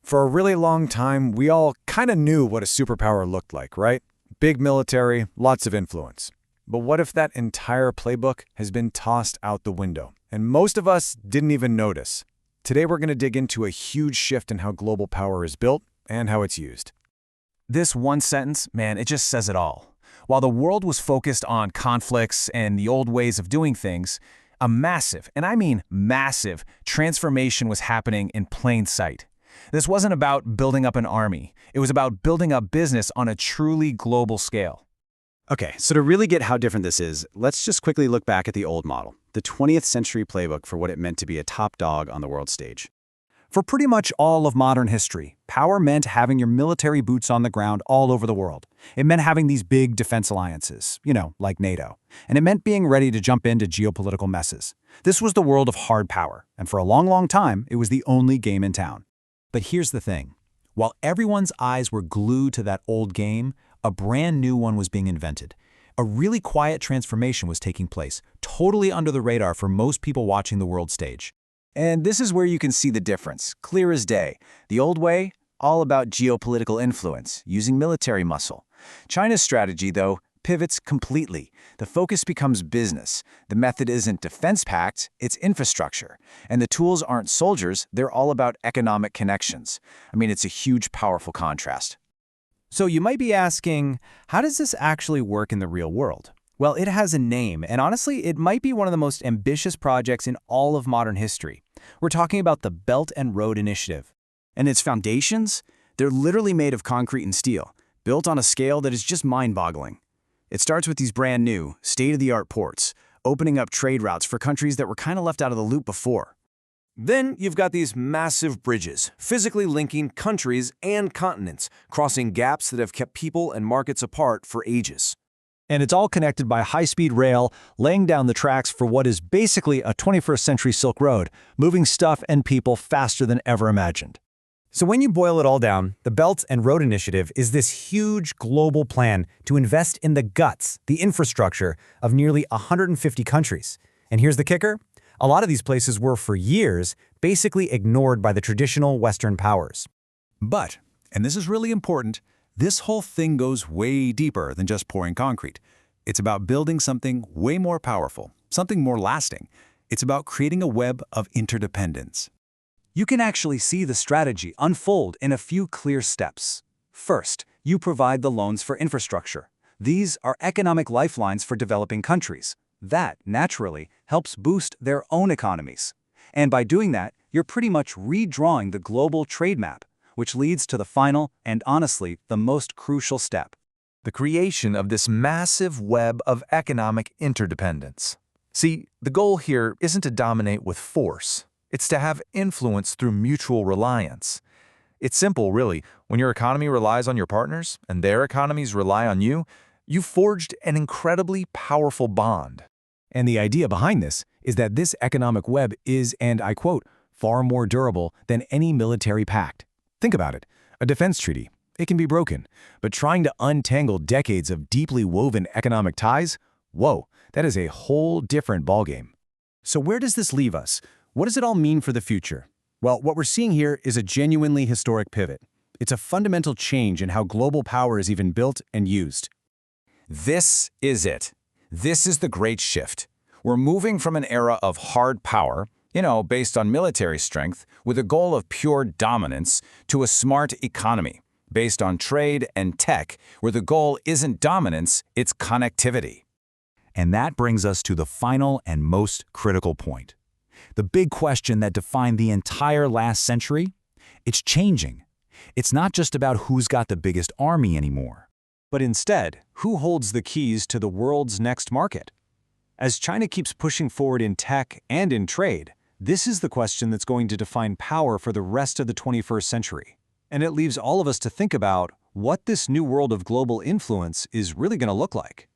For a really long time, we all kind of knew what a superpower looked like, right? Big military, lots of influence. But what if that entire playbook has been tossed out the window, and most of us didn't even notice? Today we're going to dig into a huge shift in how global power is built and how it's used. This one sentence, man, it just says it all. While the world was focused on conflicts and the old ways of doing things, a massive, and I mean massive, transformation was happening in plain sight. This wasn't about building up an army. It was about building up business on a truly global scale. Okay, so to really get how different this is, let's just quickly look back at the old model, the 20th century playbook for what it meant to be a top dog on the world stage. For pretty much all of modern history, power meant having your military boots on the ground all over the world. It meant having these big defense alliances, like NATO. And it meant being ready to jump into geopolitical messes. This was the world of hard power, and for a long, long time, it was the only game in town. But here's the thing. While everyone's eyes were glued to that old game, a brand new one was being invented. A really quiet transformation was taking place, totally under the radar for most people watching the world stage. And this is where you can see the difference, clear as day. The old way, all about geopolitical influence, using military muscle. China's strategy, though, pivots completely. The focus becomes business. The method isn't defense-packed, it's infrastructure. And the tools aren't soldiers, they're all about economic connections. I mean, it's a huge, powerful contrast. So you might be asking, how does this actually work in the real world? Well, it has a name, and honestly, it might be one of the most ambitious projects in all of modern history. We're talking about the Belt and Road Initiative. And its foundations? They're literally made of concrete and steel, built on a scale that is just mind-boggling. It starts with these brand new, state-of-the-art ports, opening up trade routes for countries that were kind of left out of the loop before. Then you've got these massive bridges, physically linking countries and continents, crossing gaps that have kept people and markets apart for ages. And it's all connected by high-speed rail, laying down the tracks for what is basically a 21st century Silk Road, moving stuff and people faster than ever imagined. So when you boil it all down, the Belt and Road Initiative is this huge global plan to invest in the guts, the infrastructure, of nearly 150 countries. And here's the kicker. A lot of these places were, for years, basically ignored by the traditional Western powers. But, and this is really important, this whole thing goes way deeper than just pouring concrete. It's about building something way more powerful, something more lasting. It's about creating a web of interdependence. You can actually see the strategy unfold in a few clear steps. First, you provide the loans for infrastructure. These are economic lifelines for developing countries. That, naturally, helps boost their own economies. And by doing that, you're pretty much redrawing the global trade map, which leads to the final and, honestly, the most crucial step. The creation of this massive web of economic interdependence. See, the goal here isn't to dominate with force. It's to have influence through mutual reliance. It's simple, really. When your economy relies on your partners and their economies rely on you, you've forged an incredibly powerful bond. And the idea behind this is that this economic web is, and I quote, far more durable than any military pact. Think about it. A defense treaty, it can be broken, but trying to untangle decades of deeply woven economic ties, whoa, that is a whole different ballgame. So where does this leave us? What does it all mean for the future? Well, what we're seeing here is a genuinely historic pivot. It's a fundamental change in how global power is even built and used. This is it. This is the great shift. We're moving from an era of hard power, based on military strength, with a goal of pure dominance, to a smart economy, based on trade and tech, where the goal isn't dominance, it's connectivity. And that brings us to the final and most critical point. The big question that defined the entire last century? It's changing. It's not just about who's got the biggest army anymore, but instead, who holds the keys to the world's next market? As China keeps pushing forward in tech and in trade, this is the question that's going to define power for the rest of the 21st century. And it leaves all of us to think about what this new world of global influence is really going to look like.